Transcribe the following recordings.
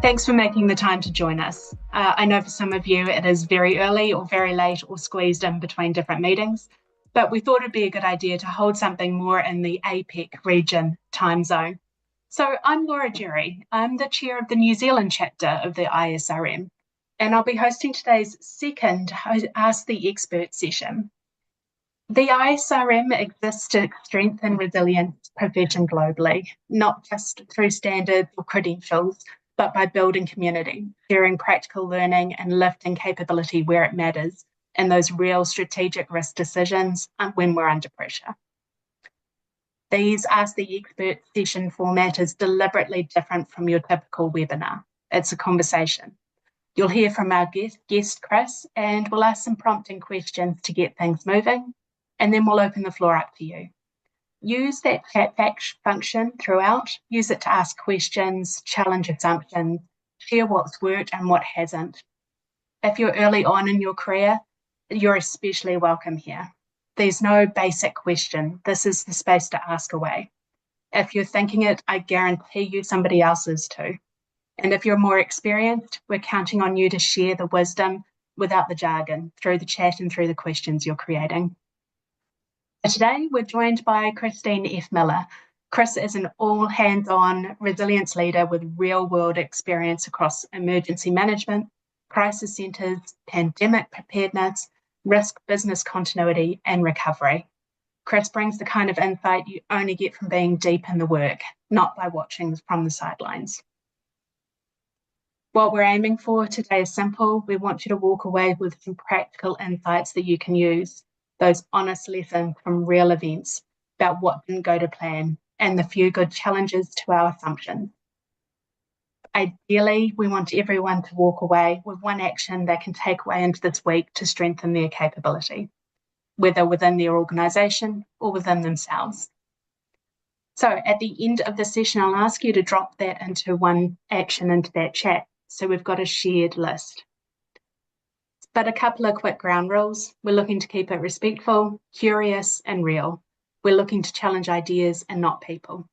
Thanks for making the time to join us. I know for some of you it is very early or very late or squeezed in between different meetings, but we thought it'd be a good idea to hold something more in the APEC region time zone. So I'm Laura Jerry. I'm the chair of the New Zealand chapter of the ISRM, and I'll be hosting today's second Ask the Expert session. The ISRM exists to strengthen resilience provision globally, not just through standards or credentials, but by building community, sharing practical learning and lifting capability where it matters, and those real strategic risk decisions when we're under pressure. These Ask the Expert session format is deliberately different from your typical webinar. It's a conversation. You'll hear from our guest Chris, and we'll ask some prompting questions to get things moving, and then we'll open the floor up to you. Use that chat function throughout. Use it to ask questions, challenge assumptions, share what's worked and what hasn't. If you're early on in your career, you're especially welcome here. There's no basic question. This is the space to ask away. If you're thinking it, I guarantee you somebody else is too. And if you're more experienced, we're counting on you to share the wisdom without the jargon through the chat and through the questions you're creating. Today, we're joined by Christine F. Miller. Chris is an all-hands-on resilience leader with real-world experience across emergency management, crisis centres, pandemic preparedness, risk business continuity, and recovery. Chris brings the kind of insight you only get from being deep in the work, not by watching from the sidelines. What we're aiming for today is simple. We want you to walk away with some practical insights that you can use, those honest lessons from real events about what didn't go to plan, and the few good challenges to our assumptions. Ideally, we want everyone to walk away with one action they can take away into this week to strengthen their capability, whether within their organisation or within themselves. So at the end of the session, I'll ask you to drop that into one action into that chat, so we've got a shared list. But a couple of quick ground rules. We're looking to keep it respectful, curious, and real. We're looking to challenge ideas and not people.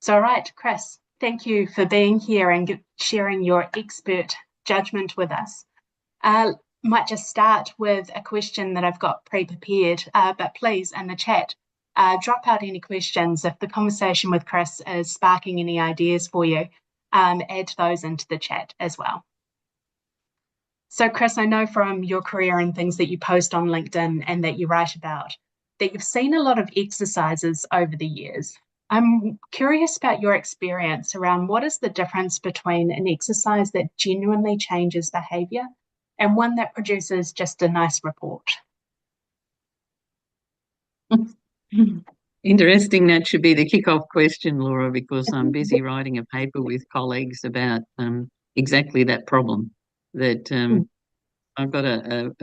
So, all right, Chris, thank you for being here and sharing your expert judgment with us. Might just start with a question that I've got pre-prepared, but please, in the chat, drop out any questions. If the conversation with Chris is sparking any ideas for you, add those into the chat as well. So, Chris, I know from your career and things that you post on LinkedIn and that you write about, that you've seen a lot of exercises over the years. I'm curious about your experience around what is the difference between an exercise that genuinely changes behaviour and one that produces just a nice report. Interesting. That should be the kick-off question, Laura, because I'm busy writing a paper with colleagues about exactly that problem. That I've got a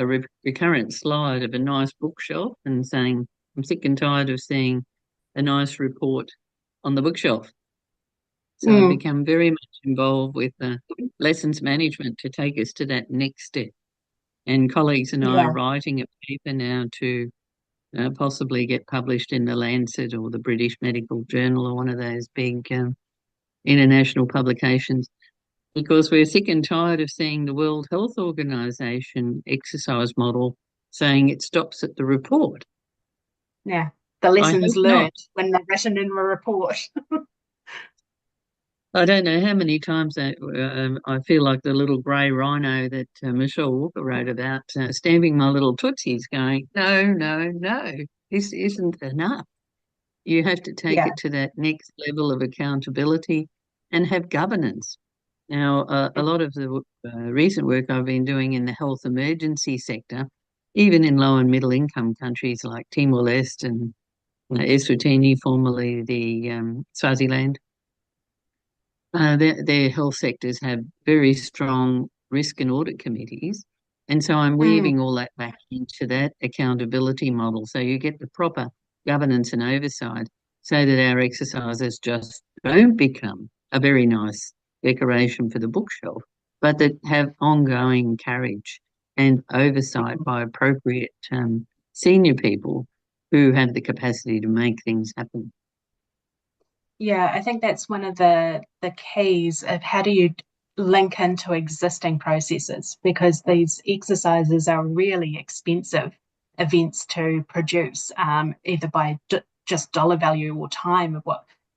recurrent slide of a nice bookshelf and saying, I'm sick and tired of seeing a nice report on the bookshelf. So I've become very much involved with lessons management to take us to that next step. And colleagues and I are writing a paper now to possibly get published in the Lancet or the British Medical Journal or one of those big international publications, because we're sick and tired of seeing the World Health Organization exercise model saying it stops at the report. Yeah, the lessons learned when they're written in a report. I don't know how many times I feel like the little grey rhino that Michelle Walker wrote about, stamping my little tootsies going, no, this isn't enough. You have to take it to that next level of accountability and have governance. Now, a lot of the recent work I've been doing in the health emergency sector, even in low and middle income countries like Timor-Leste and Eswatini, formerly the Swaziland, their health sectors have very strong risk and audit committees. And so I'm weaving all that back into that accountability model. So you get the proper governance and oversight so that our exercises just don't become a very nice decoration for the bookshelf, but that have ongoing carriage and oversight by appropriate senior people who have the capacity to make things happen. Yeah, I think that's one of the keys of how do you link into existing processes, because these exercises are really expensive events to produce, either by just dollar value or time of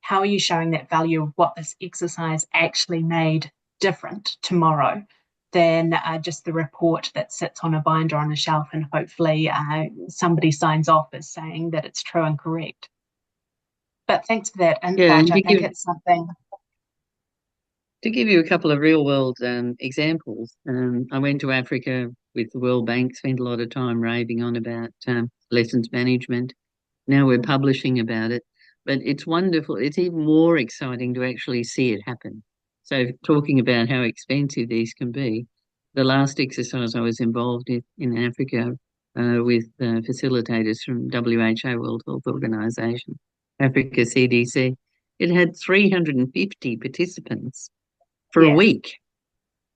how are you showing that value of what this exercise actually made different tomorrow than just the report that sits on a binder on a shelf and hopefully somebody signs off as saying that it's true and correct. But thanks for that Yeah, insight. I think it's something. To give you a couple of real world examples, I went to Africa with the World Bank, spent a lot of time raving on about lessons management. Now we're publishing about it, but it's wonderful. It's even more exciting to actually see it happen. So, talking about how expensive these can be, the last exercise I was involved in Africa with facilitators from WHO, World Health Organization, Africa CDC, it had 350 participants for a Yeah. week.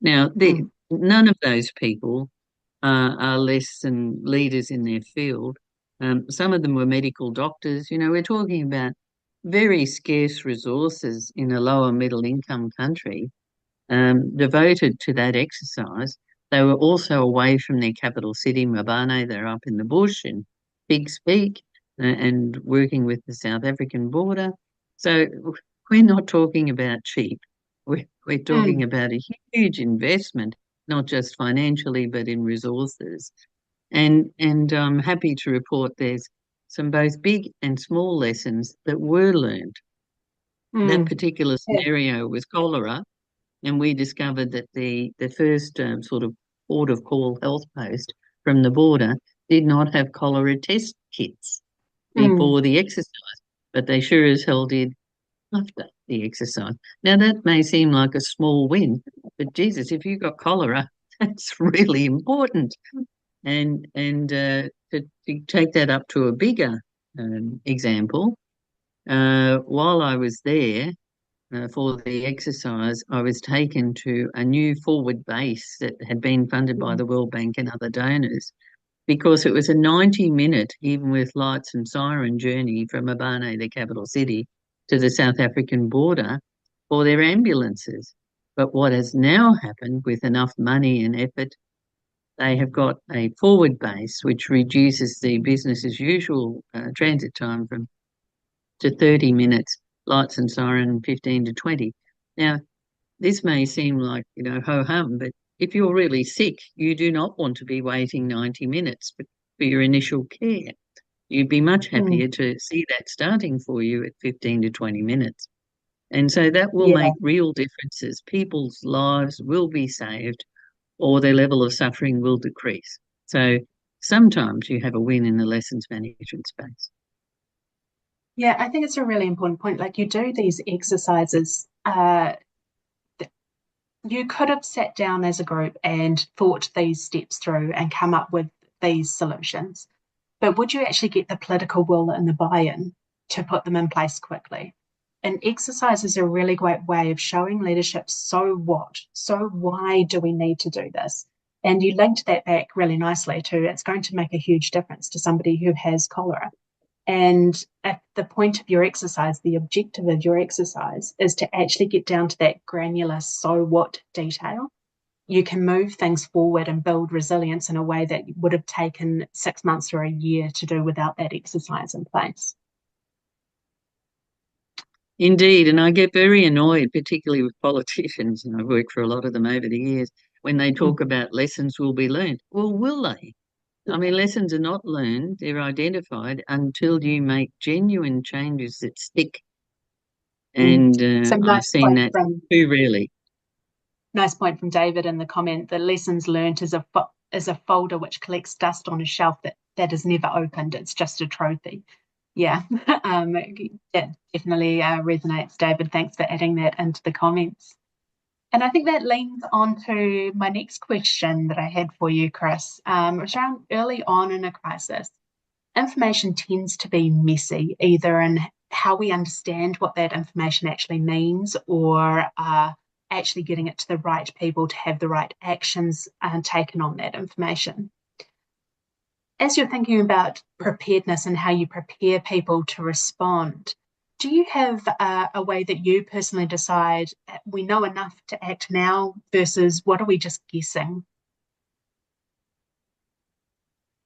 Now, none of those people are less than leaders in their field. Some of them were medical doctors. You know, we're talking about very scarce resources in a lower middle income country devoted to that exercise. They were also away from their capital city, Mbane. They're up in the bush in Pigs Peak and working with the South African border. So we're not talking about cheap. We're talking about a huge investment, not just financially, but in resources. And I'm happy to report there's some both big and small lessons that were learned. That particular scenario was cholera, and we discovered that the first sort of port of call health post from the border did not have cholera test kits before the exercise, but they sure as hell did after the exercise. Now that may seem like a small win, but Jesus, if you've got cholera, that's really important. And to take that up to a bigger example, while I was there for the exercise, I was taken to a new forward base that had been funded by the World Bank and other donors because it was a 90-minute, even with lights and siren journey from Mbane, the capital city, to the South African border for their ambulances. But what has now happened with enough money and effort, they have got a forward base which reduces the business as usual transit time from to 30 minutes, lights and siren 15 to 20. Now, this may seem like, ho-hum, but if you're really sick, you do not want to be waiting 90 minutes for your initial care. You'd be much happier to see that starting for you at 15 to 20 minutes. And so that will make real differences. People's lives will be saved or their level of suffering will decrease. So sometimes you have a win in the lessons management space. Yeah, I think it's a really important point. Like, you do these exercises, you could have sat down as a group and thought these steps through and come up with these solutions. But would you actually get the political will and the buy-in to put them in place quickly? And exercise is a really great way of showing leadership, so what? So why do we need to do this? And you linked that back really nicely to it's going to make a huge difference to somebody who has cholera. And at the point of your exercise, the objective of your exercise is to actually get down to that granular so what detail. You can move things forward and build resilience in a way that would have taken 6 months or a year to do without that exercise in place. Indeed, and I get very annoyed, particularly with politicians, and I've worked for a lot of them over the years, when they talk about lessons will be learned. Well, will they? I mean, lessons are not learned, they're identified until you make genuine changes that stick. And I've seen that too rarely. Nice point from David in the comment. The lessons learned is a folder which collects dust on a shelf that is never opened. It's just a trophy. Yeah, that definitely resonates, David. Thanks for adding that into the comments. And I think that leans on to my next question that I had for you, Chris. It's around early on in a crisis. Information tends to be messy, either in how we understand what that information actually means or actually getting it to the right people to have the right actions taken on that information. As you're thinking about preparedness and how you prepare people to respond, Do you have a way that you personally decide we know enough to act now versus what are we just guessing?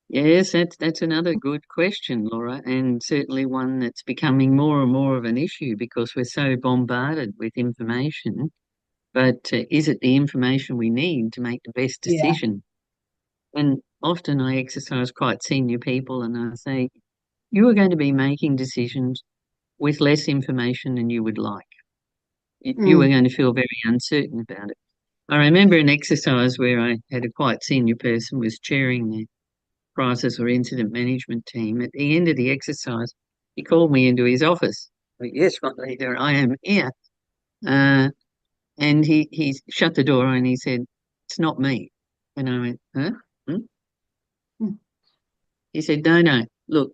Yes, that's another good question, Laura, and certainly one that's becoming more and more of an issue because we're so bombarded with information. But is it the information we need to make the best Yeah. decision? And often I exercise quite senior people and I say, you are going to be making decisions with less information than you would like. You are Mm. going to feel very uncertain about it. I remember an exercise where I had a quite senior person was chairing the crisis or incident management team. At the end of the exercise, he called me into his office. Yes, my leader, I am here. Uh, and he shut the door and he said, it's not me. And I went, huh? Hmm? Mm. He said, no, look,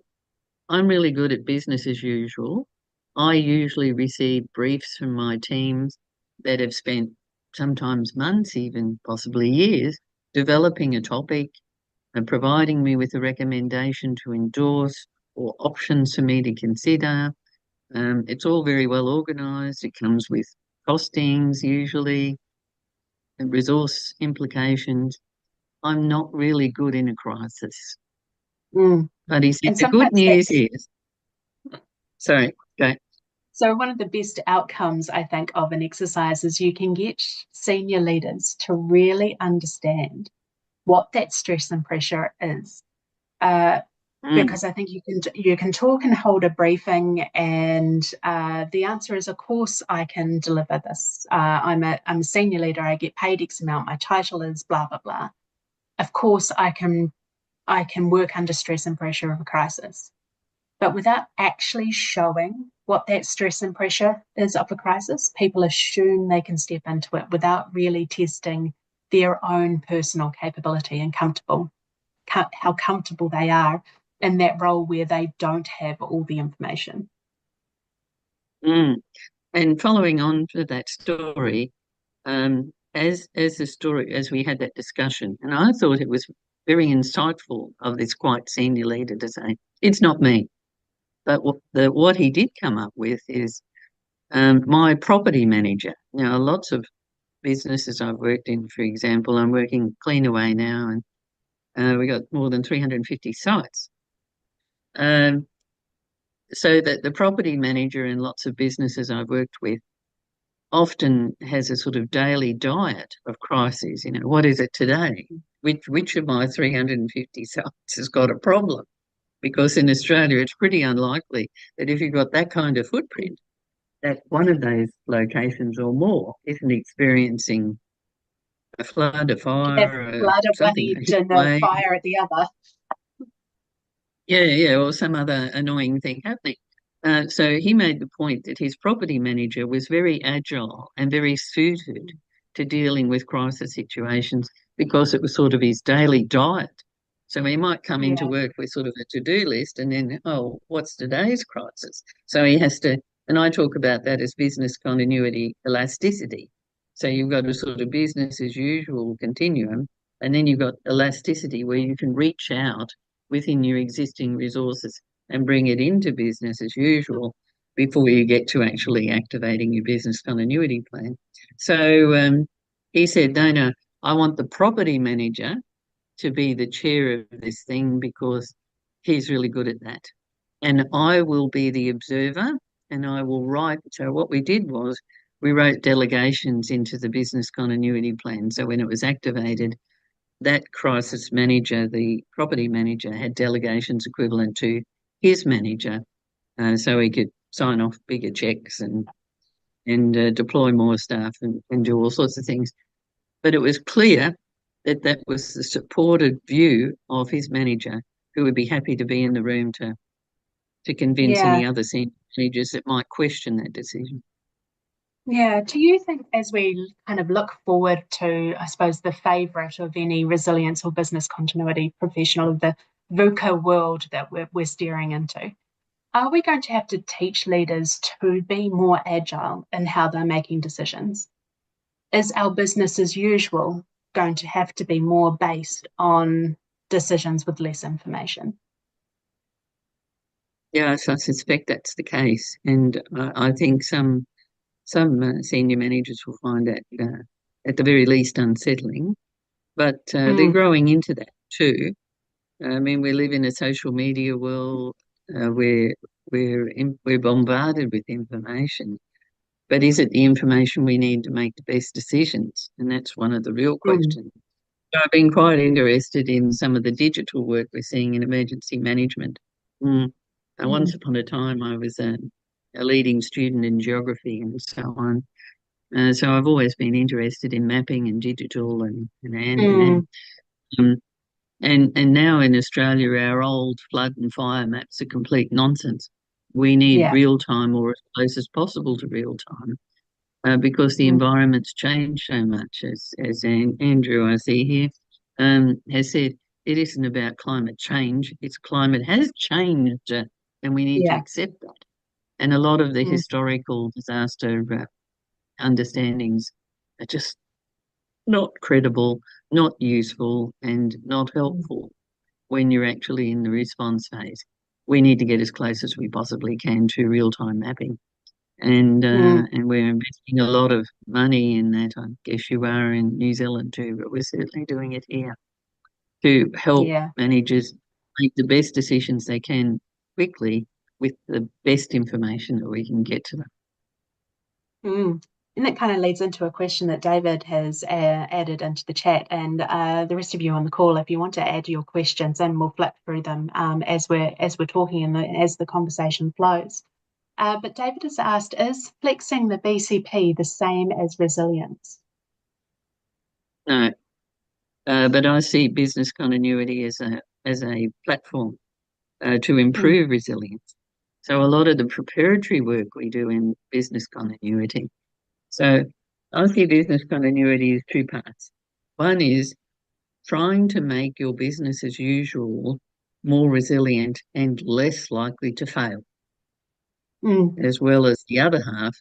I'm really good at business as usual. I usually receive briefs from my teams that have spent sometimes months, even possibly years, developing a topic and providing me with a recommendation to endorse or options for me to consider. It's all very well organised. It comes with costings usually and resource implications. I'm not really good in a crisis. Mm. But he said And the good sometimes news that's is, sorry, go. so one of the best outcomes, I think, of an exercise is you can get senior leaders to really understand what that stress and pressure is. Uh, Mm, because I think you can talk and hold a briefing, and the answer is, of course, I can deliver this. I'm a senior leader. I get paid X amount. My title is blah blah blah. Of course, I can work under stress and pressure of a crisis, but without actually showing what that stress and pressure is of a crisis, people assume they can step into it without really testing their own personal capability and how comfortable they are in that role where they don't have all the information. mm. And following on to that story, as the story, as we had that discussion, and I thought it was very insightful of this quite senior leader to say, it's not me. But what he did come up with is my property manager. Now, lots of businesses I've worked in, for example, I'm working Cleanaway now, and we got more than 350 sites. Um, so that the property manager in lots of businesses I've worked with often has a sort of daily diet of crises. You know, what is it today? Which of my 350 sites has got a problem? Because in Australia, it's pretty unlikely that if you've got that kind of footprint, that one of those locations or more isn't experiencing a flood, a Have fire, flood at one something, a edge heat and a wave. fire at the other. Yeah, or some other annoying thing happening. So he made the point that his property manager was very agile and very suited to dealing with crisis situations because it was sort of his daily diet. So he might come into Yeah, work with sort of a to-do list and then, oh, what's today's crisis? So he has to, and I talk about that as business continuity elasticity. So you've got a sort of business as usual continuum, and then you've got elasticity where you can reach out within your existing resources and bring it into business as usual before you get to actually activating your business continuity plan. So he said, no, I want the property manager to be the chair of this thing because he's really good at that. And I will be the observer and I will write. So what we did was we wrote delegations into the business continuity plan. So when it was activated, that crisis manager, the property manager, had delegations equivalent to his manager, so he could sign off bigger checks and deploy more staff and do all sorts of things. But it was clear that that was the supported view of his manager, who would be happy to be in the room to convince yeah, any other senior managers that might question that decision. yeah. Do you think, as we kind of look forward to, I suppose, the favourite of any resilience or business continuity professional of the VUCA world that we're steering into, are we going to have to teach leaders to be more agile in how they're making decisions? Is our business as usual going to have to be more based on decisions with less information? Yes, I suspect that's the case, and I think some senior managers will find that at the very least unsettling, but they're Mm, growing into that too. I mean, we live in a social media world where we're bombarded with information, but is it the information we need to make the best decisions? And that's one of the real mm, questions. So I've been quite interested in some of the digital work we're seeing in emergency management. Mm. Once mm, upon a time, I was a leading student in geography and so on. So I've always been interested in mapping and digital and mm. um, and now in Australia, our old flood and fire maps are complete nonsense. We need Yeah. real time or as close as possible to real time because the Mm, environment's changed so much. As Andrew, I see here, has said, it isn't about climate change. It's climate has changed, and we need to yeah. accept that. And a lot of the Mm, historical disaster understandings are just not credible, not useful, and not mm, helpful when you're actually in the response phase. We need to get as close as we possibly can to real-time mapping. mm. And we're investing a lot of money in that. I guess you are in New Zealand too, but we're certainly doing it here to help Yeah. managers make the best decisions they can quickly with the best information that we can get to them. Mm. And that kind of leads into a question that David has added into the chat, and the rest of you on the call, if you want to add your questions, and we'll flip through them as we're talking and as the conversation flows. But David has asked, is flexing the BCP the same as resilience? No, but I see business continuity as a platform to Mm, improve resilience. So a lot of the preparatory work we do in business continuity. So I see business continuity as two parts. One is trying to make your business as usual more resilient and less likely to fail, mm, as well as the other half,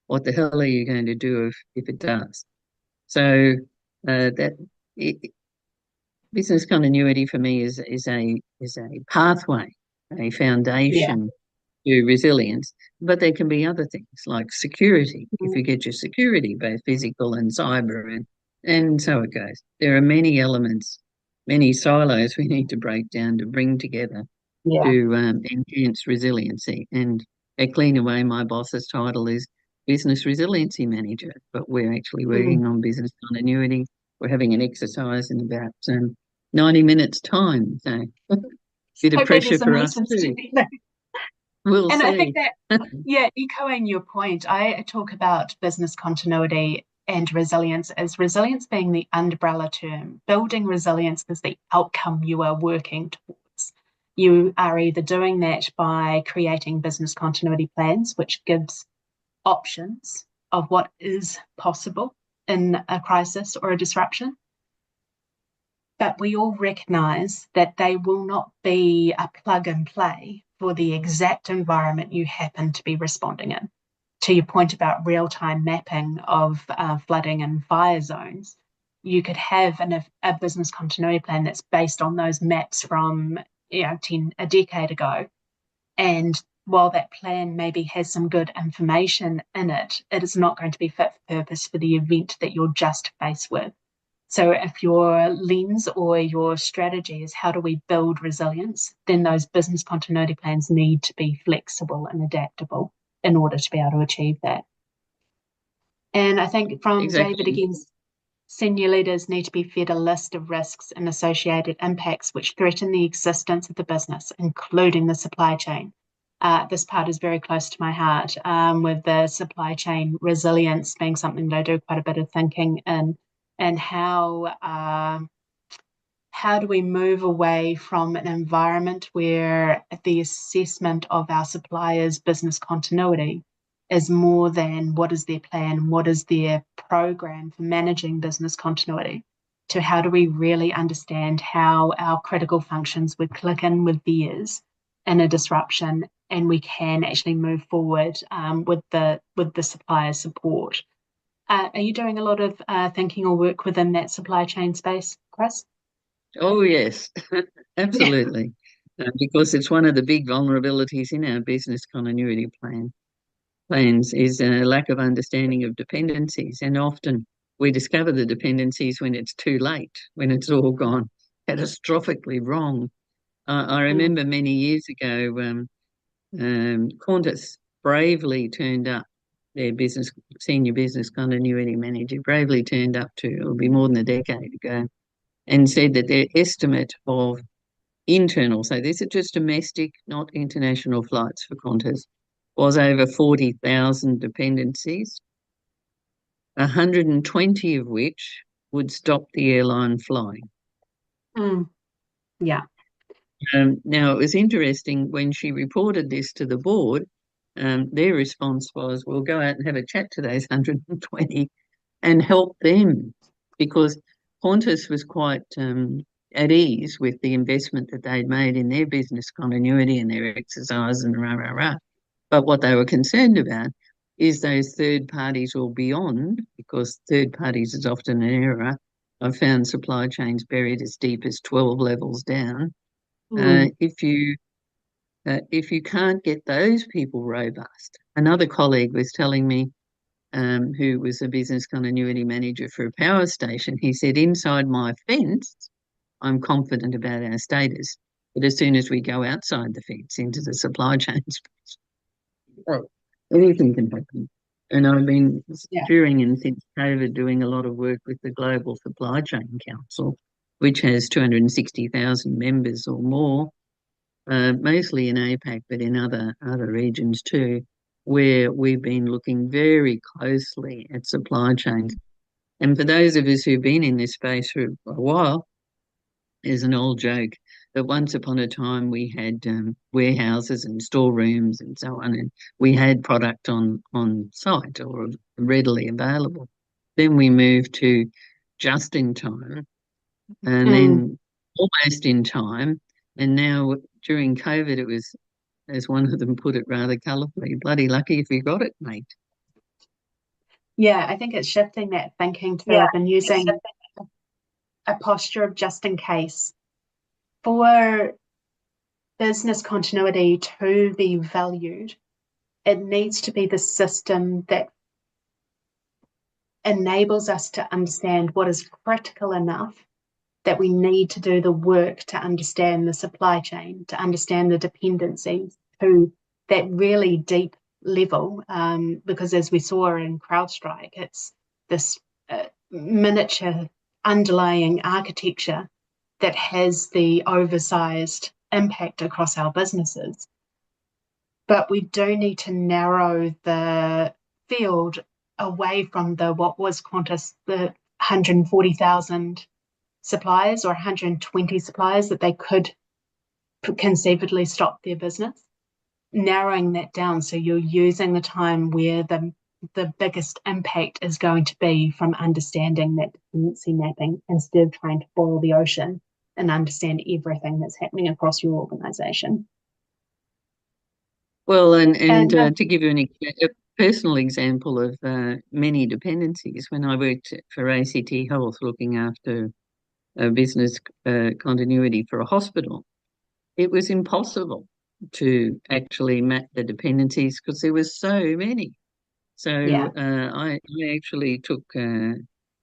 what the hell are you going to do if it does? So that it, business continuity for me is a pathway, a yeah. foundation to resilience. But there can be other things like security. If Mm, you get your security, both physical and cyber, and so it goes. There are many elements, many silos we need to break down to bring together yeah. to enhance resiliency. And at Cleanaway, my boss's title is Business Resiliency Manager, but we're actually Mm. working on business continuity. We're having an exercise in about 90 minutes' time. So bit of Hopefully there's pressure some for us lessons to too. be learned. We'll And I think see. that, yeah, echoing your point, I talk about business continuity and resilience as resilience being the umbrella term. Building resilience is the outcome you are working towards. You are either doing that by creating business continuity plans, which gives options of what is possible in a crisis or a disruption. But we all recognize that they will not be a plug and play for the exact environment you happen to be responding in. To your point about real time mapping of flooding and fire zones, you could have a business continuity plan that's based on those maps from a decade ago. And while that plan maybe has some good information in it, it is not going to be fit for purpose for the event that you're just faced with. So if your lens or your strategy is how do we build resilience, then those business continuity plans need to be flexible and adaptable in order to be able to achieve that. And I think from David Exactly. again, senior leaders need to be fed a list of risks and associated impacts which threaten the existence of the business, including the supply chain. This part is very close to my heart, with the supply chain resilience being something that I do quite a bit of thinking in, and how do we move away from an environment where the assessment of our suppliers' business continuity is more than what is their plan, what is their program for managing business continuity, to how do we really understand how our critical functions would click in with theirs in a disruption, and we can actually move forward with the supplier support. Are you doing a lot of thinking or work within that supply chain space, Chris? Oh, yes, Yeah. absolutely. because it's one of the big vulnerabilities in our business continuity plans is a lack of understanding of dependencies. And often we discover the dependencies when it's too late, when it's all gone catastrophically wrong. I remember many years ago, Qantas bravely turned up, their senior business continuity manager bravely turned up it'll be more than a decade ago, and said that their estimate of internal, so these are just domestic, not international flights for Qantas, was over 40,000 dependencies, 120 of which would stop the airline flying. Yeah. Now, it was interesting when she reported this to the board, their response was, we'll go out and have a chat to those 120 and help them, because Qantas was quite at ease with the investment that they'd made in their business continuity and their exercise and rah, rah, rah. But what they were concerned about is those third parties or beyond, because third parties is often an error. I've found supply chains buried as deep as 12 levels down. If you can't get those people robust, another colleague was telling me, who was a business continuity manager for a power station, he said, inside my fence, I'm confident about our status. But as soon as we go outside the fence into the supply chain space, well, anything can happen. And I've been during and since COVID doing a lot of work with the Global Supply Chain Council, which has 260,000 members or more, mostly in APAC, but in other regions too, where we've been looking very closely at supply chains. And for those of us who've been in this space for a while, there's an old joke that once upon a time we had warehouses and storerooms and so on, and we had product on site or readily available. Then we moved to just in time, and then almost in time, and now during COVID it was, as one of them put it rather colourfully, bloody lucky if you got it, mate. Yeah, I think it's shifting that thinking to and using a posture of just in case. For business continuity to be valued, it needs to be the system that enables us to understand what is critical enough that we need to do the work to understand the supply chain, to understand the dependencies to that really deep level. Because as we saw in CrowdStrike, it's this miniature underlying architecture that has the oversized impact across our businesses. But we do need to narrow the field away from what was Qantas, the 140,000 suppliers or 120 suppliers that they could conceivably stop their business, narrowing that down so you're using the time where the biggest impact is going to be from understanding that dependency mapping instead of trying to boil the ocean and understand everything that's happening across your organisation. Well, and to give you a personal example of many dependencies, when I worked for ACT Health looking after business continuity for a hospital, it was impossible to actually map the dependencies because there were so many. So I actually took a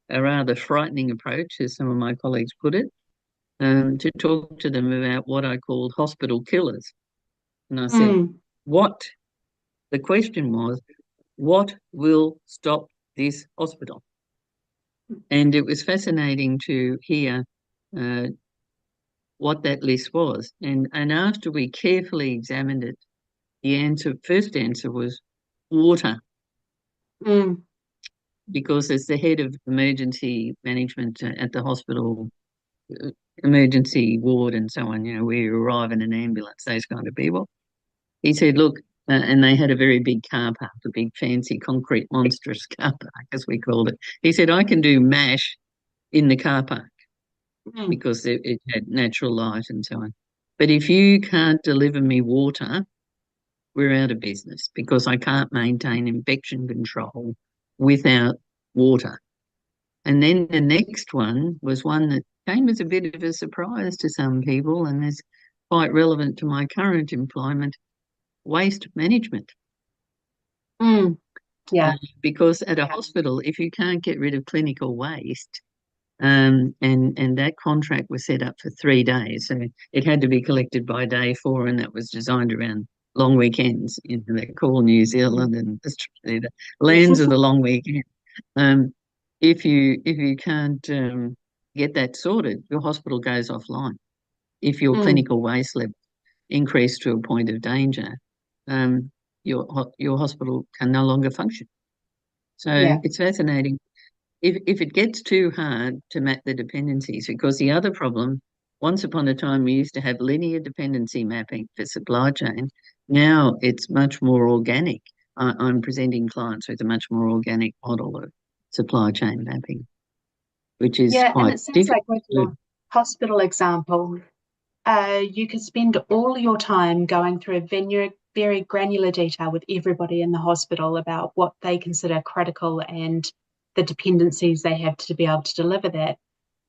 rather frightening approach, as some of my colleagues put it, to talk to them about what I called hospital killers. And I said, the question was, what will stop this hospital? And it was fascinating to hear what that list was. And after we carefully examined it, the first answer was water. Because as the head of emergency management at the hospital, emergency ward and so on, where you arrive in an ambulance, those kind of people, he said, look, and they had a very big car park, a big fancy concrete monstrous car park, as we called it. He said, I can do MASH in the car park because it had natural light and so on. But if you can't deliver me water, we're out of business because I can't maintain infection control without water. And then the next one was one that came as a bit of a surprise to some people, and quite relevant to my current employment, waste management. Yeah. Because at a hospital, if you can't get rid of clinical waste, and that contract was set up for 3 days, so it had to be collected by day 4, and that was designed around long weekends. You know, they call New Zealand and Australia the lands of the long weekend. Um, if you can't get that sorted, your hospital goes offline. If your clinical waste level increased to a point of danger, um, your hospital can no longer function. So Yeah. it's fascinating. If it gets too hard to map the dependencies, because the other problem, once upon a time we used to have linear dependency mapping for supply chain. Now it's much more organic. I'm presenting clients with a much more organic model of supply chain mapping, which is Yeah, and quite it sounds difficult like with to. your hospital example, you could spend all your time going through very granular detail with everybody in the hospital about what they consider critical and the dependencies they have to be able to deliver that.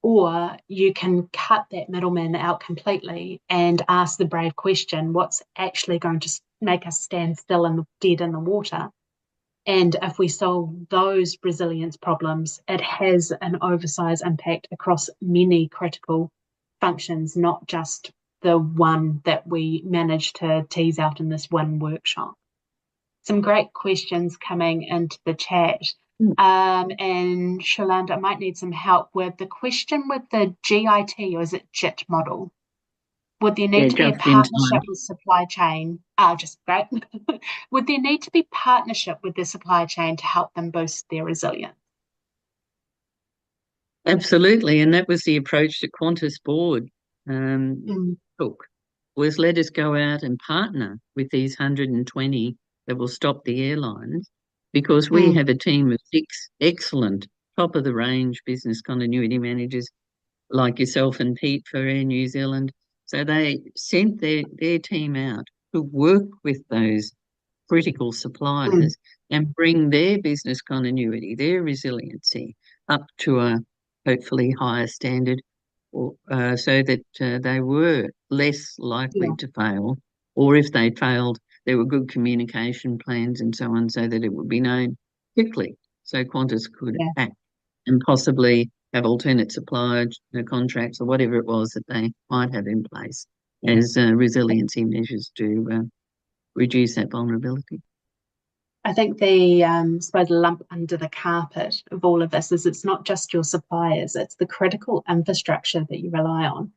Or you can cut that middleman out completely and ask the brave question, what's actually going to make us stand still and dead in the water? And if we solve those resilience problems, it has an oversized impact across many critical functions, not just the one that we managed to tease out in this one workshop. Some great questions coming into the chat. And Shalanda, I might need some help with the question with the GIT, or is it JIT model? Would there Yeah, need to be a just in time. partnership with supply chain? Oh, just great. Would there need to be partnership with the supply chain to help them boost their resilience? Absolutely, and that was the approach that Qantas board Mm, took, was let us go out and partner with these 120 that will stop the airlines, because we mm, have a team of 6 excellent top of the range business continuity managers like yourself and Pete for Air New Zealand. So they sent their team out to work with those critical mm, suppliers and bring their business continuity, their resiliency up to a hopefully higher standard, or, so that they were less likely yeah, to fail. Or if they failed, there were good communication plans and so on, so that it would be known quickly, so Qantas could yeah. act and possibly have alternate supply contracts or whatever it was that they might have in place as resiliency measures to reduce that vulnerability. I think the suppose lump under the carpet of all of this is it's not just your suppliers, it's the critical infrastructure that you rely on.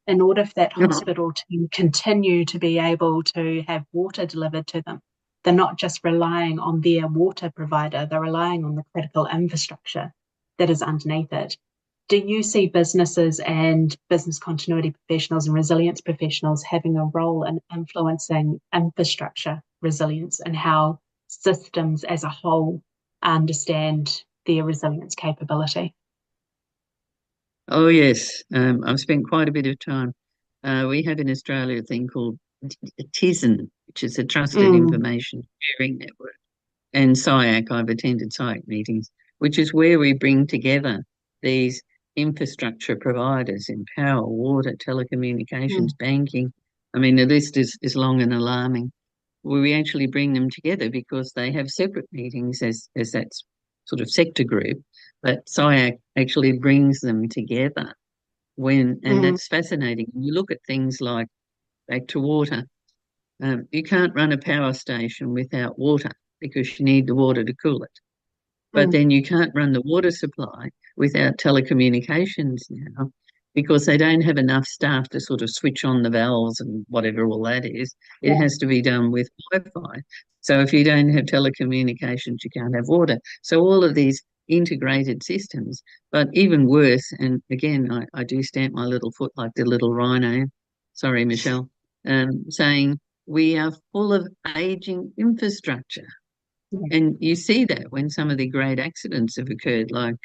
In order for that hospital to continue to be able to have water delivered to them, they're not just relying on their water provider, they're relying on the critical infrastructure that is underneath it. Do you see businesses and business continuity professionals and resilience professionals having a role in influencing infrastructure resilience and how systems as a whole understand their resilience capability? Oh, yes. I've spent quite a bit of time. We have in Australia a thing called TISN, which is a Trusted Mm, Information Sharing Network. And SIAC, I've attended SIAC meetings, which is where we bring together these infrastructure providers in power, water, telecommunications, mm, banking. I mean, the list is long and alarming. We actually bring them together because they have separate meetings as that sort of sector group, but SIAC actually brings them together and mm, that's fascinating. You look at things like back to water. You can't run a power station without water because you need the water to cool it. But mm. then you can't run the water supply without telecommunications now, because they don't have enough staff to sort of switch on the valves and whatever all that is. It Yeah, has to be done with Wi-Fi. So if you don't have telecommunications, you can't have water. So all of these integrated systems, but even worse, and again, I do stamp my little foot like the little rhino, sorry, Michelle, saying we are full of aging infrastructure. yeah, And you see that when some of the great accidents have occurred. Like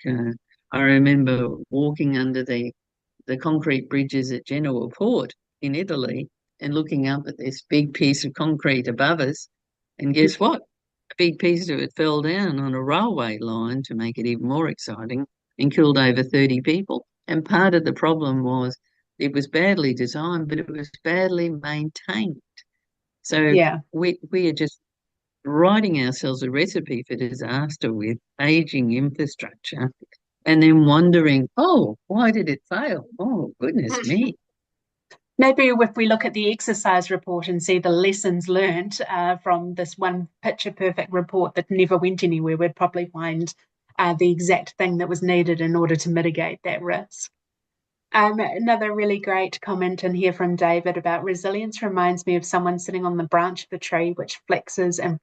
I remember walking under the concrete bridges at Genoa Port in Italy and looking up at this big piece of concrete above us. And guess what? A big piece of it fell down on a railway line, to make it even more exciting, and killed over 30 people. And part of the problem was it was badly designed, but it was badly maintained. So Yeah. we are just writing ourselves a recipe for disaster with aging infrastructure and then wondering, oh, why did it fail? Oh, goodness me. Maybe if we look at the exercise report and see the lessons learned from this one picture perfect report that never went anywhere, we'd probably find the exact thing that was needed in order to mitigate that risk. Another really great comment in here from David about resilience reminds me of someone sitting on the branch of a tree which flexes and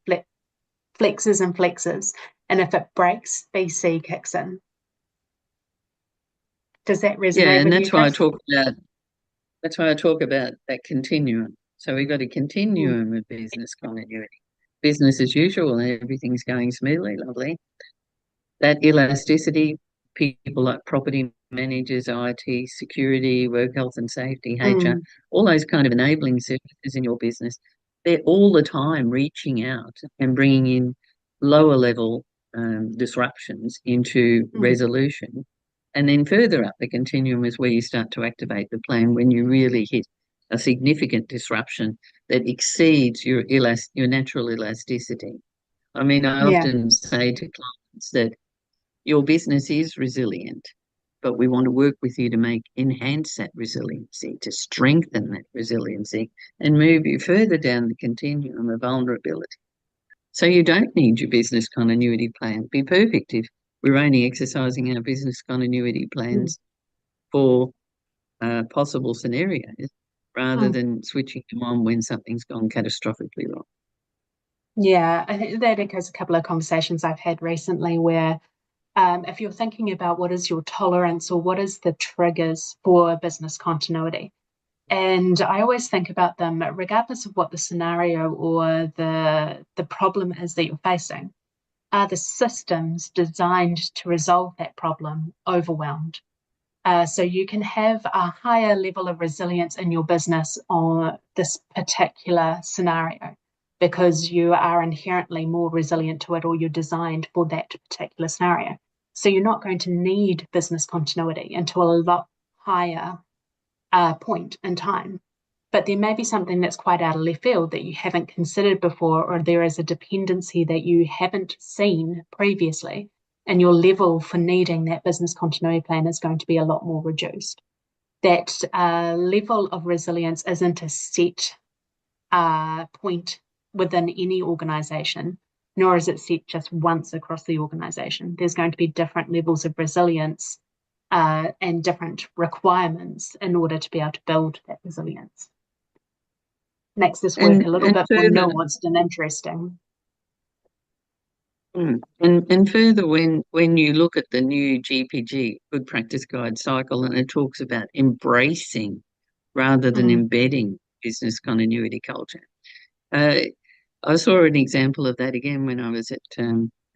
flexes and flexes, and if it breaks, BC kicks in. Does that Yeah, resonate and with you, Chris? that's why I talk about that continuum. So we've got a continuum of business continuity. Business as usual, everything's going smoothly, lovely. That elasticity, people like property managers, IT, security, work health and safety, HR, Mm, all those kind of enabling services in your business, they're all the time reaching out and bringing in lower level disruptions into mm, resolution. And then further up the continuum is where you start to activate the plan when you really hit a significant disruption that exceeds your natural elasticity. I mean, I yeah, often say to clients that your business is resilient, but we want to work with you to enhance that resiliency, to strengthen that resiliency, and move you further down the continuum of vulnerability. So you don't need your business continuity plan. It'd be perfect if we're only exercising our business continuity mm, plans for possible scenarios rather mm. than switching them on when something's gone catastrophically wrong. Yeah, I think that echoes a couple of conversations I've had recently where if you're thinking about what is your tolerance or what is the triggers for business continuity, and I always think about them regardless of what the scenario or the problem is that you're facing. Are the systems designed to resolve that problem overwhelmed? So you can have a higher level of resilience in your business on this particular scenario because you are inherently more resilient to it or you're designed for that particular scenario. So you're not going to need business continuity until a lot higher point in time. But there may be something that's quite out of left field that you haven't considered before, or there is a dependency that you haven't seen previously, and your level for needing that business continuity plan is going to be a lot more reduced. That level of resilience isn't a set point within any organization, nor is it set just once across the organization. There's going to be different levels of resilience and different requirements in order to be able to build that resilience. Makes this work a little And bit more further, nuanced and interesting. and further, when you look at the new GPG, Good Practice Guide cycle, and it talks about embracing rather than Mm, embedding business continuity culture. Uh, I saw an example of that again when I was at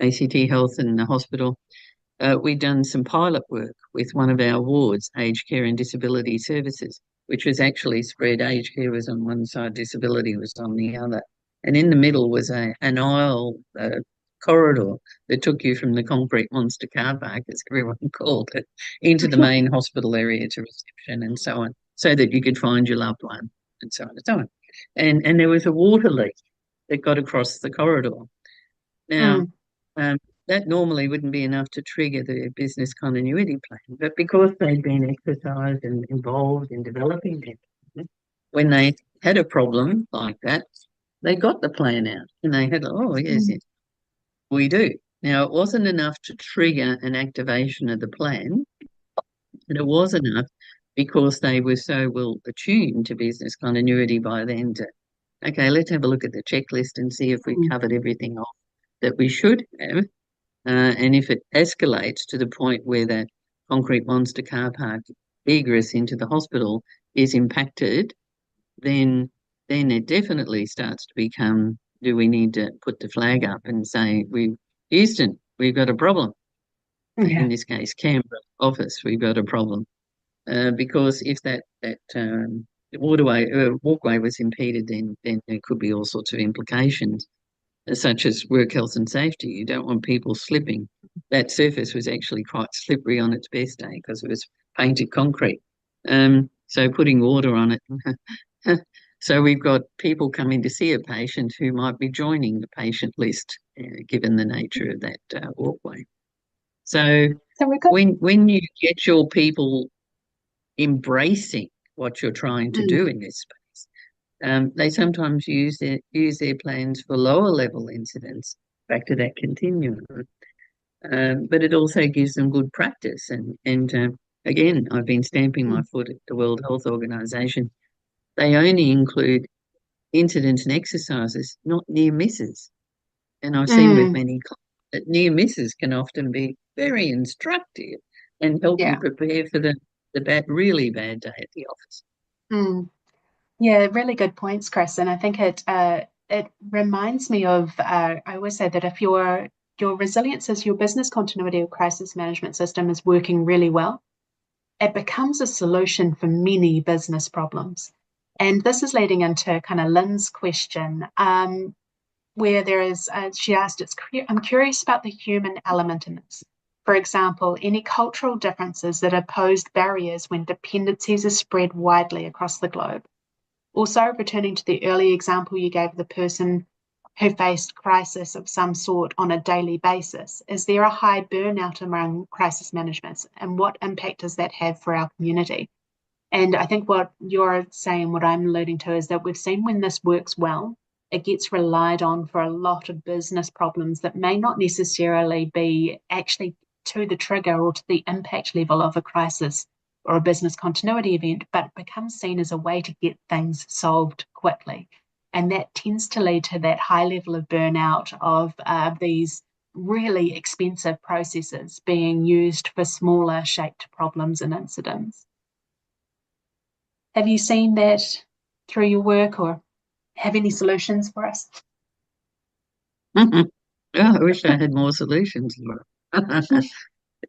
ACT Health in the hospital. We'd done some pilot work with one of our wards, aged care and disability services, which was actually spread. Aged care was on one side, disability was on the other. And in the middle was an aisle corridor that took you from the concrete monster car park, as everyone called it, into the main hospital area to reception and so on, so that you could find your loved one and so on and so on. And there was a water leak that got across the corridor. Now, mm, um, that normally wouldn't be enough to trigger the business continuity plan, but because they'd been exercised and involved in developing it, when they had a problem like that, they got the plan out and they had, oh, yes, mm, yes, we do. Now, it wasn't enough to trigger an activation of the plan, but it was enough because they were so well attuned to business continuity by then to, okay, let's have a look at the checklist and see if we've mm, covered everything off that we should have. And if it escalates to the point where that concrete monster car park egress into the hospital is impacted, then it definitely starts to become, do we need to put the flag up and say, Houston, we've got a problem. In yeah. this case, Canberra office, we've got a problem. Because if that walkway was impeded, then there could be all sorts of implications such as work health and safety. You don't want people slipping. That surface was actually quite slippery on its best day because it was painted concrete. So putting water on it. So we've got people coming to see a patient who might be joining the patient list, given the nature of that walkway. So So we've got. when you get your people embracing what you're trying to Mm, do in this space, they sometimes use their plans for lower level incidents, back to that continuum. But it also gives them good practice. And again, I've been stamping my mm, foot at the World Health Organization. They only include incidents and exercises, not near misses. And I've seen with mm, many clients that near misses can often be very instructive and help you yeah. prepare for the really bad day at the office. Mm. Yeah, really good points, Chris. And I think it reminds me of I always say that if your resilience is your business continuity or crisis management system is working really well, it becomes a solution for many business problems. And this is leading into kind of Lynn's question, where there is, she asked, I'm curious about the human element in this. For example, any cultural differences that are posed barriers when dependencies are spread widely across the globe. Also, returning to the early example you gave of the person who faced crisis of some sort on a daily basis, is there a high burnout among crisis management and what impact does that have for our community? And I think what you're saying, what I'm alluding to, is that we've seen when this works well, it gets relied on for a lot of business problems that may not necessarily be actually to the trigger or to the impact level of a crisis or a business continuity event, but it becomes seen as a way to get things solved quickly. And that tends to lead to that high level of burnout of these really expensive processes being used for smaller shaped problems and incidents. Have you seen that through your work or have any solutions for us? Oh, I wish I had more solutions, Laura.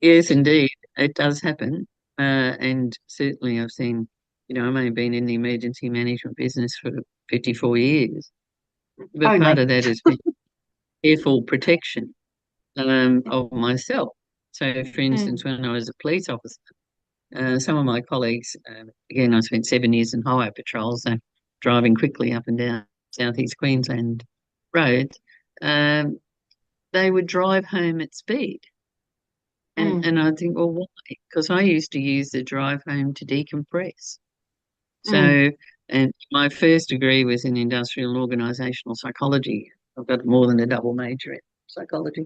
Yes, indeed, it does happen. And certainly I've seen, I've only been in the emergency management business for 54 years, but part Only. of that has been careful protection of myself. So, for Mm, instance, when I was a police officer, some of my colleagues, again, I spent 7 years in highway patrol, so driving quickly up and down southeast Queensland roads, um, they would drive home at speed. And mm, and I think, well, why? Because I used to use the drive home to decompress. mm, So, and my first degree was in industrial and organisational psychology. I've got more than a double major in psychology.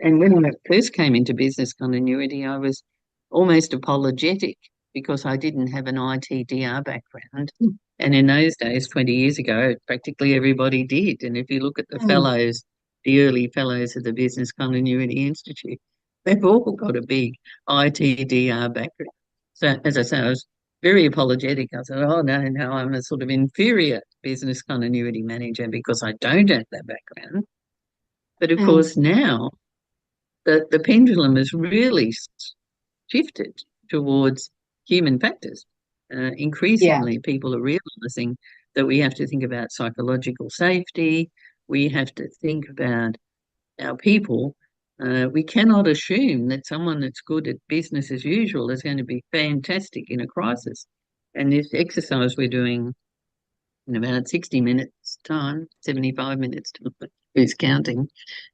And when I first came into business continuity, I was almost apologetic because I didn't have an ITDR background. And in those days, 20 years ago, practically everybody did. And if you look at the mm, fellows, the early fellows of the Business Continuity Institute, they've all got a big ITDR background. So, as I say, I was very apologetic. I said, oh, no, no, I'm a sort of inferior business continuity manager because I don't have that background. But of mm. course, now the pendulum has really shifted towards human factors. Yeah. Increasingly, people are realizing that we have to think about psychological safety. We have to think about our people. We cannot assume that someone that's good at business as usual is going to be fantastic in a crisis. And this exercise we're doing in about 60 minutes time, 75 minutes time, who's counting,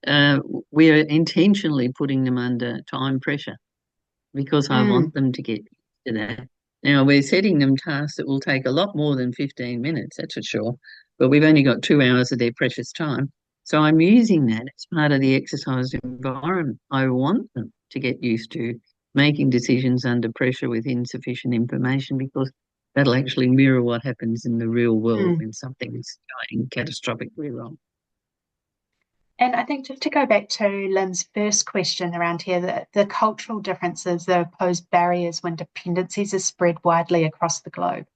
uh, we're intentionally putting them under time pressure because I Mm, want them to get to that. Now, we're setting them tasks that will take a lot more than 15 minutes, that's for sure, but we've only got 2 hours of their precious time. So I'm using that as part of the exercise environment. I want them to get used to making decisions under pressure with insufficient information because that'll actually mirror what happens in the real world mm. when something's going catastrophically wrong. And I think just to go back to Lynn's first question around here, the cultural differences that pose barriers when dependencies are spread widely across the globe.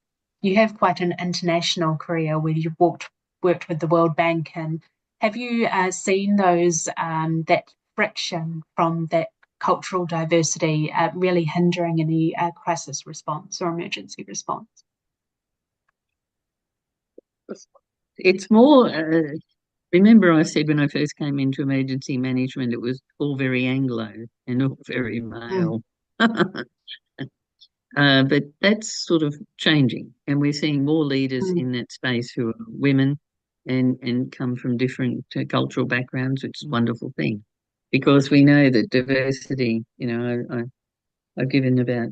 You have quite an international career where you've worked with the World Bank, and have you seen those that friction from that cultural diversity really hindering any crisis response or emergency response? It's more remember, I said when I first came into emergency management, it was all very Anglo and all very Mm, male. But that's sort of changing, and we're seeing more leaders Mm. in that space who are women and come from different cultural backgrounds, which is a wonderful thing, because we know that diversity. I've given about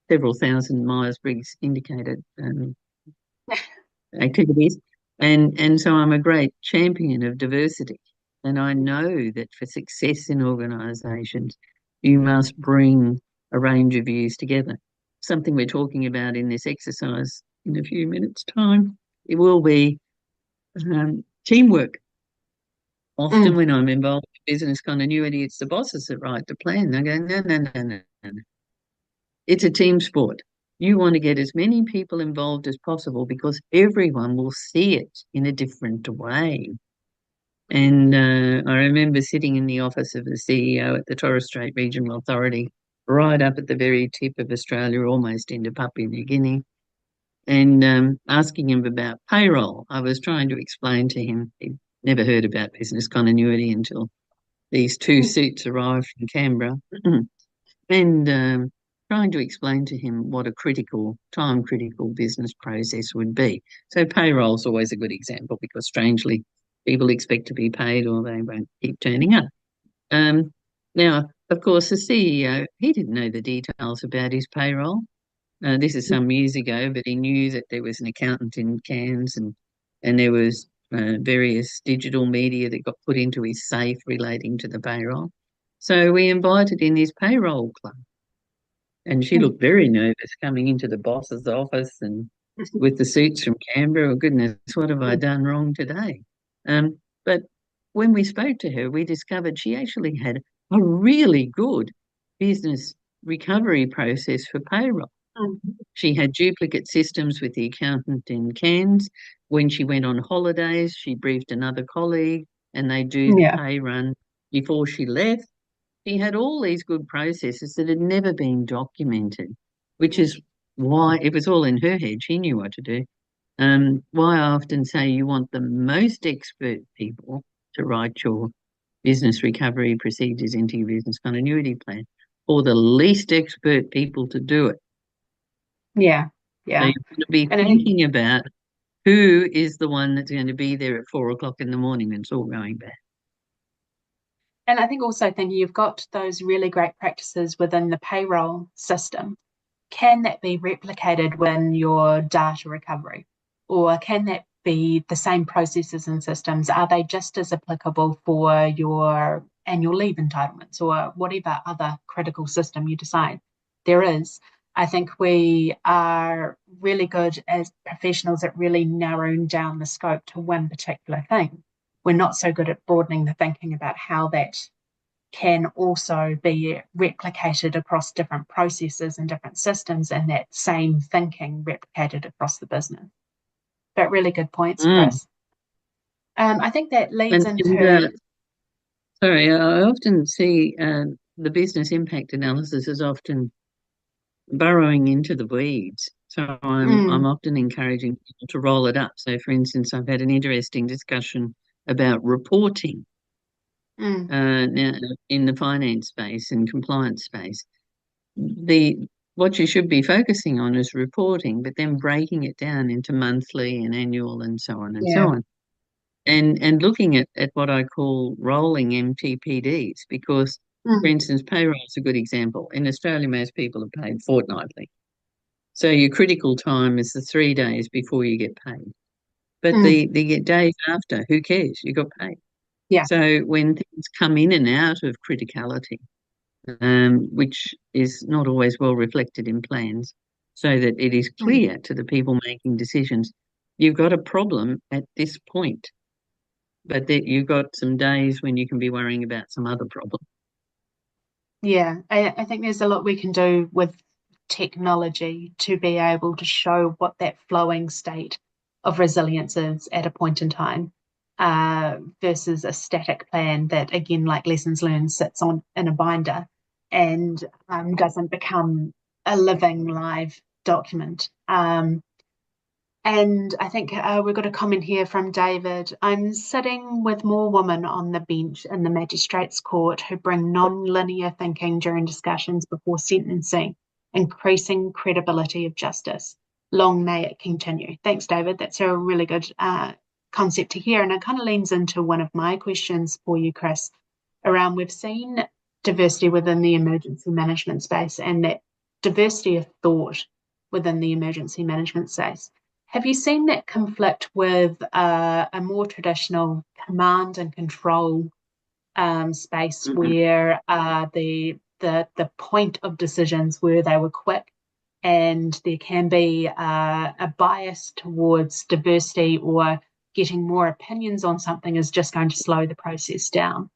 several thousand Myers-Briggs indicated activities, and so I'm a great champion of diversity, and I know that for success in organisations, you must bring a range of views together. Something we're talking about in this exercise in a few minutes' time. It will be teamwork. Often, Mm. when I'm involved in business continuity, it's the bosses that write the plan. They go, no, no, no, no, no. It's a team sport. You want to get as many people involved as possible because everyone will see it in a different way. And I remember sitting in the office of the CEO at the Torres Strait Regional Authority, right up at the very tip of Australia, almost into Papua New Guinea, and asking him about payroll. I was trying to explain to him, he'd never heard about business continuity until these two suits arrived from Canberra. And trying to explain to him what a time critical business process would be. So payroll is always a good example because strangely people expect to be paid or they won't keep turning up. Um, Now, of course, the CEO, he didn't know the details about his payroll. This is some years ago, but he knew that there was an accountant in Cairns and there was various digital media that got put into his safe relating to the payroll. So we invited in his payroll club, and she Mm. looked very nervous coming into the boss's office and with the suits from Canberra. Oh, goodness, what have I done wrong today? But when we spoke to her, we discovered she actually had a really good business recovery process for payroll. Mm. She had duplicate systems with the accountant in Cairns. When she went on holidays, she briefed another colleague and they do the Yeah. pay run before she left. He had all these good processes that had never been documented, which is why it was all in her head. She knew what to do. Why I often say you want the most expert people to write your business recovery procedures into your business continuity plan, or the least expert people to do it. Yeah. So Yeah. you've got to be And I think thinking about who is the one that's going to be there at 4 o'clock in the morning when it's all going bad. And I think also thinking you've got those really great practices within the payroll system. Can that be replicated when your data recovery? Or can that be the same processes and systems? Are they just as applicable for your annual leave entitlements or whatever other critical system you decide there is? I think we are really good as professionals at really narrowing down the scope to one particular thing. We're not so good at broadening the thinking about how that can also be replicated across different processes and different systems, and that same thinking replicated across the business. But really good points, Mm. Chris. I think that leads And into, sorry, I often see the business impact analysis is often burrowing into the weeds. So I'm mm, often encouraging people to roll it up. So, for instance, I've had an interesting discussion about reporting mm, now in the finance space and compliance space. The What you should be focusing on is reporting, but then breaking it down into monthly and annual and so on and so yeah, on. And looking at what I call rolling MTPDs, because, for mm, instance, payroll is a good example. In Australia, most people are paid fortnightly. So your critical time is the 3 days before you get paid. But mm, the days after, who cares? You got paid. yeah, So when things come in and out of criticality, which is not always well reflected in plans, so that it is mm, clear to the people making decisions, you've got a problem at this point, but that you've got some days when you can be worrying about some other problem. yeah. I think there's a lot we can do with technology to be able to show what that flowing state of resilience is at a point in time, versus a static plan that, again, like lessons learned, sits on in a binder and doesn't become a living live document. And I think we've got a comment here from David. I'm sitting with more women on the bench in the magistrates court who bring non-linear thinking during discussions before sentencing increasing credibility of justice. Long may it continue. Thanks, David. That's a really good concept to hear. And it kind of leans into one of my questions for you, Chris, around we've seen diversity within the emergency management space and that diversity of thought within the emergency management space. Have you seen that conflict with a more traditional command and control space where the point of decisions where they were quick and there can be a bias towards diversity or getting more opinions on something is just going to slow the process down?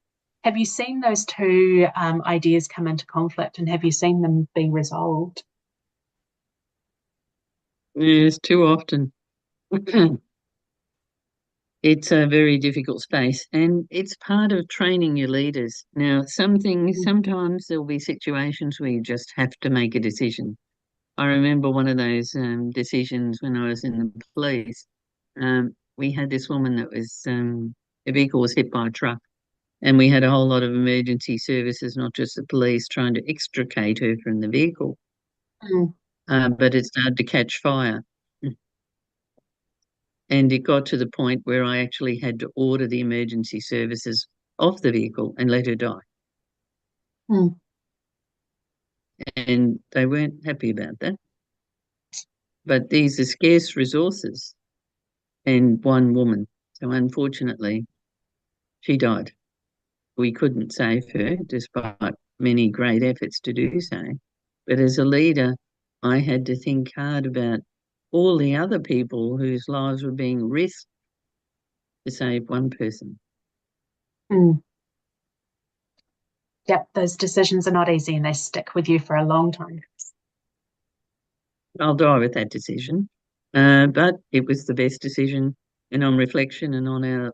Have you seen those two ideas come into conflict, and have you seen them be resolved? Yes, too often. It's a very difficult space, and it's part of training your leaders. Now, sometimes there'll be situations where you just have to make a decision. I remember one of those decisions when I was in the police. We had this woman that was, her vehicle was hit by a truck, and we had a whole lot of emergency services, not just the police, trying to extricate her from the vehicle. Mm, But it started to catch fire. And it got to the point where I actually had to order the emergency services off the vehicle and let her die. mm, And they weren't happy about that. But these are scarce resources and one woman. So unfortunately, she died. We couldn't save her despite many great efforts to do so. But as a leader, I had to think hard about all the other people whose lives were being risked to save one person. mm. Yep, those decisions are not easy and they stick with you for a long time. I'll die with that decision. But it was the best decision. And on reflection and on our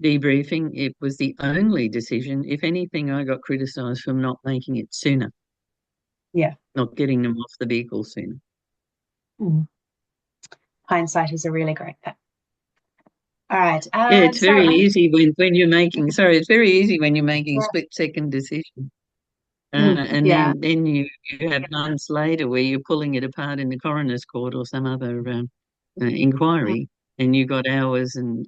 debriefing, it was the only decision. If anything, I got criticised for not making it sooner, Yeah. not getting them off the vehicle sooner. Mm. Hindsight is a really great thing. All right. Yeah, it's very easy when you're making, sorry, it's very easy when you're making Yeah. split-second decisions. And Yeah. then you have months later where you're pulling it apart in the coroner's court or some other Mm. inquiry, and you've got hours and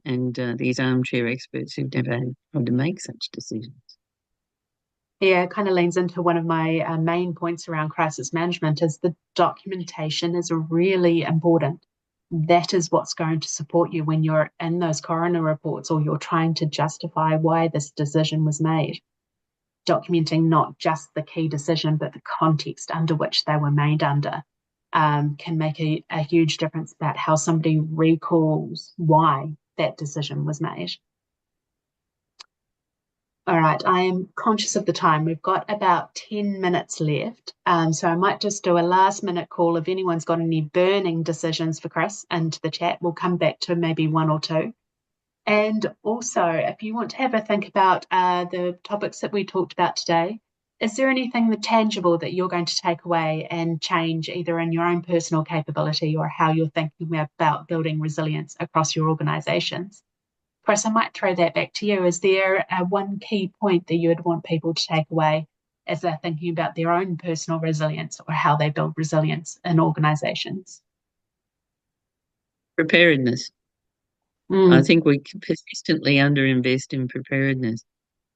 these armchair experts who've never had to make such decisions. Yeah, it kind of leans into one of my main points around crisis management is the documentation is really important. That is what's going to support you when you're in those coroner reports or you're trying to justify why this decision was made. Documenting not just the key decision, but the context under which they were made under can make a huge difference about how somebody recalls why that decision was made. All right, I am conscious of the time. We've got about 10 minutes left. So I might just do a last minute call. If anyone's got any burning decisions for Chris into the chat, we'll come back to maybe one or two. And also, if you want to have a think about the topics that we talked about today, is there anything tangible that you're going to take away and change either in your own personal capability or how you're thinking about building resilience across your organisations? Chris, I might throw that back to you. Is there one key point that you would want people to take away as they're thinking about their own personal resilience or how they build resilience in organisations? Preparedness. I think we persistently underinvest in preparedness.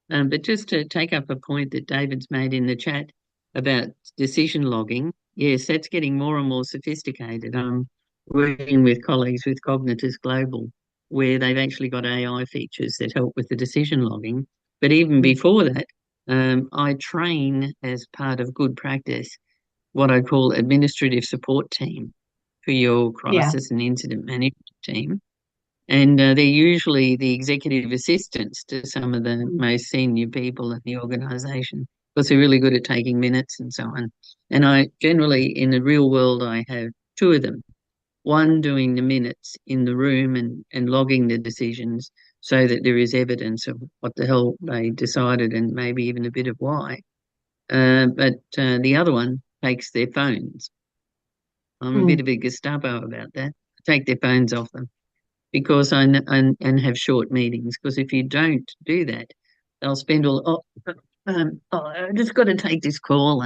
But just to take up a point that David's made in the chat about decision logging, yes, that's getting more and more sophisticated. I'm working with colleagues with Cognitus Global, where they've actually got AI features that help with the decision logging. But even before that, I train as part of good practice what I call administrative support team for your Yeah. crisis and incident management team. And they're usually the executive assistants to some of the most senior people in the organisation because they're really good at taking minutes and so on. And I generally, in the real world, I have two of them. One doing the minutes in the room and logging the decisions so that there is evidence of what the hell they decided and maybe even a bit of why. But the other one takes their phones. I'm a bit of a Gestapo about that. Take their phones off them because and have short meetings. Because if you don't do that, they'll spend I just got to take this call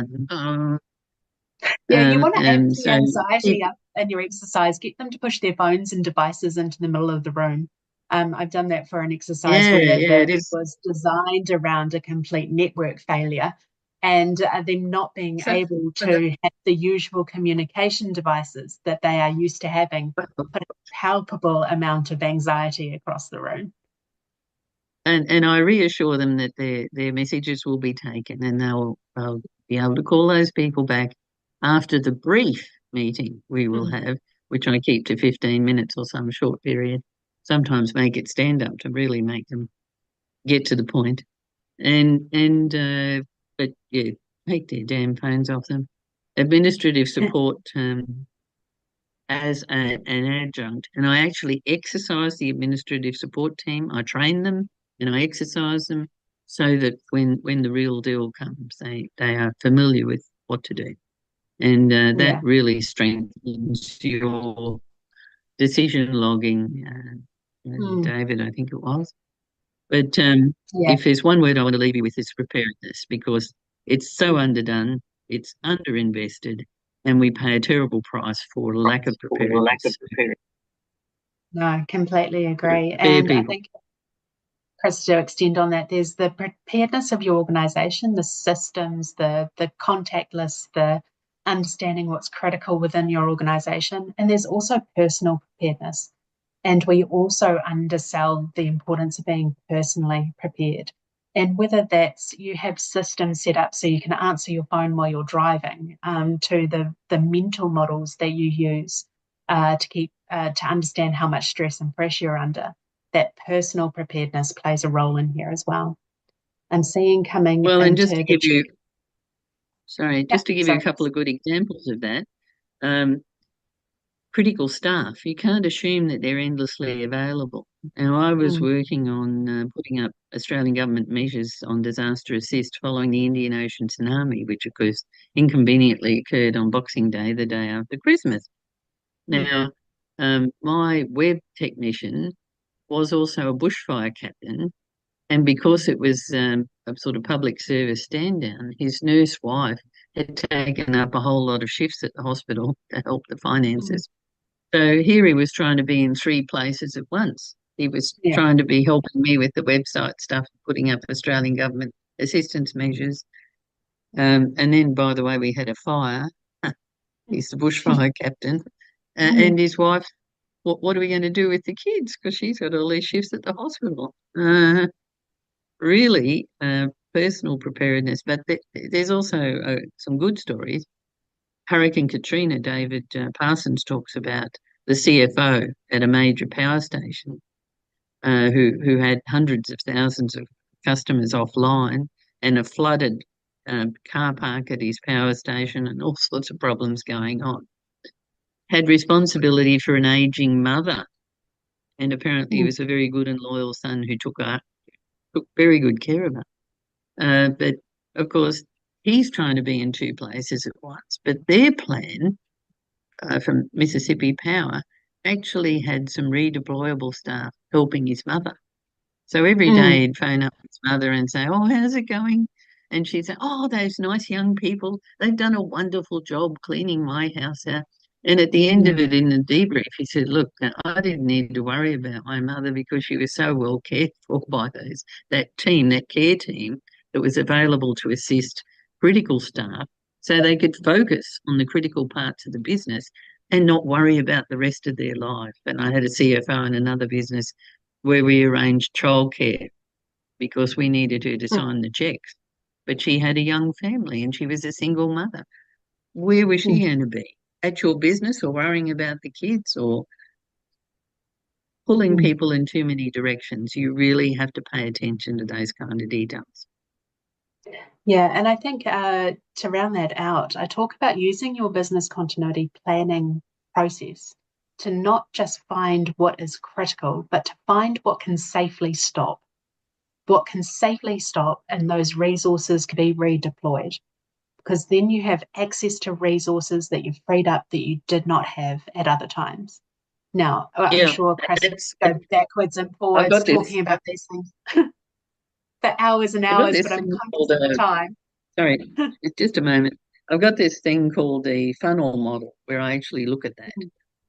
Yeah, you want to amp the So anxiety people, up in your exercise. Get them to push their phones and devices into the middle of the room. I've done that for an exercise yeah, where yeah, the it is. was designed around a complete network failure and them not being So, able to have the usual communication devices that they are used to having put a palpable amount of anxiety across the room. and I reassure them that their messages will be taken, and they'll be able to call those people back after the brief meeting we will Mm, have, which I keep to 15 minutes or some short period. Sometimes make it stand up to really make them get to the point. And but yeah, take their damn phones off them. Administrative support as an adjunct, and I actually exercise the administrative support team. I train them and I exercise them so that when the real deal comes, they are familiar with what to do, and that yeah. really strengthens your decision logging. Mm, David, I think it was. But yeah. if there's one word I want to leave you with, it's preparedness, because it's so underdone, it's underinvested, and we pay a terrible price for lack of For the lack of preparedness. preparedness. No, completely agree. Prepare And I people. think, Chris, to extend on that, there's the preparedness of your organization, the systems, the contact list, the understanding what's critical within your organization. And there's also personal preparedness. And we also undersell the importance of being personally prepared. And whether that's you have systems set up so you can answer your phone while you're driving, to the mental models that you use to understand how much stress and pressure you're under, that personal preparedness plays a role in here as well. I'm seeing coming Well, and into the yeah, just to give you a sorry. couple of good examples of that, um, critical staff, you can't assume that they're endlessly available. Now, I was Mm, working on putting up Australian government measures on disaster assist following the Indian Ocean tsunami, which of course inconveniently occurred on Boxing Day, the day after Christmas. mm, Now, my web technician was also a bushfire captain, and because mm, it was a sort of public service stand down, his nurse wife had taken up a whole lot of shifts at the hospital to help the mm, finances. So here he was trying to be in three places at once. He was yeah. trying to be helping me with the website stuff, putting up Australian government assistance measures. And then, by the way, we had a fire. He's the bushfire captain. Mm, And his wife, what are we going to do with the kids? Because she's got all these shifts at the hospital. Really, personal preparedness. But there's also some good stories. Hurricane Katrina, David Parsons talks about the CFO at a major power station who had hundreds of thousands of customers offline and a flooded car park at his power station and all sorts of problems going on. Had responsibility for an aging mother, and apparently he mm, was a very good and loyal son who took very good care of her. But of course, he's trying to be in two places at once. But their plan from Mississippi Power actually had some redeployable staff helping his mother. So every day mm, he'd phone up his mother and say, "Oh, how's it going?" And she'd say, "Oh, those nice young people, they've done a wonderful job cleaning my house out." And at the end of mm, it, in the debrief, he said, "Look, I didn't need to worry about my mother because she was so well cared for by that team, that care team that was available to assist critical staff so they could focus on the critical parts of the business and not worry about the rest of their life." And I had a CFO in another business where we arranged childcare because we needed her to mm, sign the checks. But she had a young family and she was a single mother. Where was she mm, going to be? At your business or worrying about the kids or pulling mm. people in too many directions? You really have to pay attention to those kind of details. Yeah, and I think to round that out, I talk about using your business continuity planning process to not just find what is critical, but to find what can safely stop. What can safely stop, and those resources can be redeployed because then you have access to resources that you've freed up that you did not have at other times. Now, I'm Yeah, sure Chris that's, go backwards and I've forwards got talking this. about these things for hours and I've got hours, but this I'm thing called conscious of time. sorry, just a moment. I've got this thing called the funnel model where I actually look at that.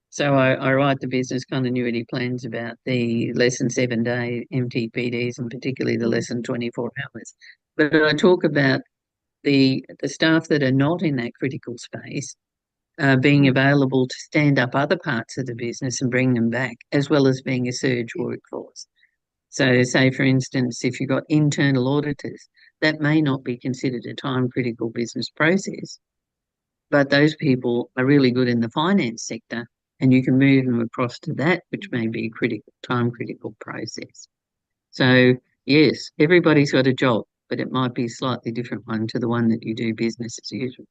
So I write the business continuity plans about the less than 7 day MTPDs and particularly the less than 24 hours. But I talk about the staff that are not in that critical space being available to stand up other parts of the business and bring them back, as well as being a surge workforce. So, say for instance, if you've got internal auditors, that may not be considered a time critical business process, but those people are really good in the finance sector, and you can move them across to that, which may be a critical time critical process. So, yes, everybody's got a job, but it might be a slightly different one to the one that you do business as usual.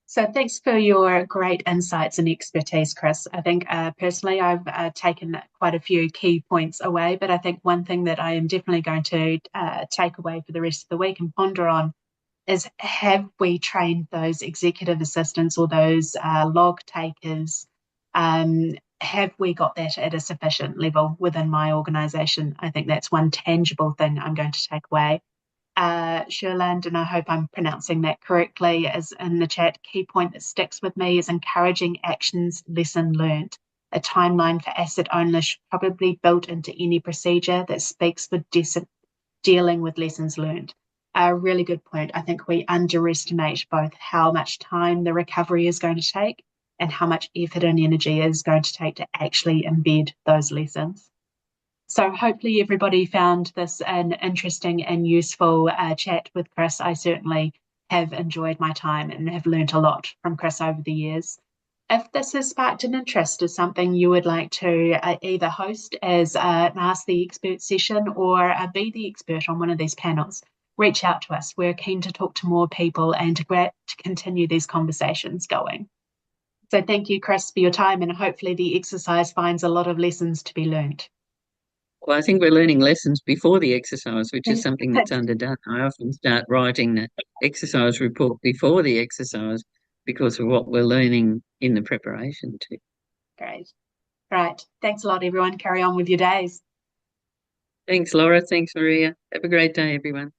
So thanks for your great insights and expertise, Chris. I think personally I've taken quite a few key points away, but I think one thing that I am definitely going to take away for the rest of the week and ponder on is, have we trained those executive assistants or those log takers? Have we got that at a sufficient level within my organisation? I think that's one tangible thing I'm going to take away. Sherland, and I hope I'm pronouncing that correctly, is in the chat. Key point that sticks with me is encouraging actions, lesson learned. A timeline for asset ownership probably built into any procedure that speaks for dealing with lessons learned. A really good point. I think we underestimate both how much time the recovery is going to take and how much effort and energy is going to take to actually embed those lessons. So hopefully everybody found this an interesting and useful chat with Chris. I certainly have enjoyed my time and have learnt a lot from Chris over the years. If this has sparked an interest as something you would like to either host as an Ask the Expert session or be the expert on one of these panels, reach out to us. We're keen to talk to more people and to continue these conversations going. So thank you, Chris, for your time, and hopefully the exercise finds a lot of lessons to be learned. Well, I think we're learning lessons before the exercise, which is something that's underdone. I often start writing the exercise report before the exercise because of what we're learning in the preparation too. Great. Right. Thanks a lot, everyone. Carry on with your days. Thanks, Laura. Thanks, Maria. Have a great day, everyone.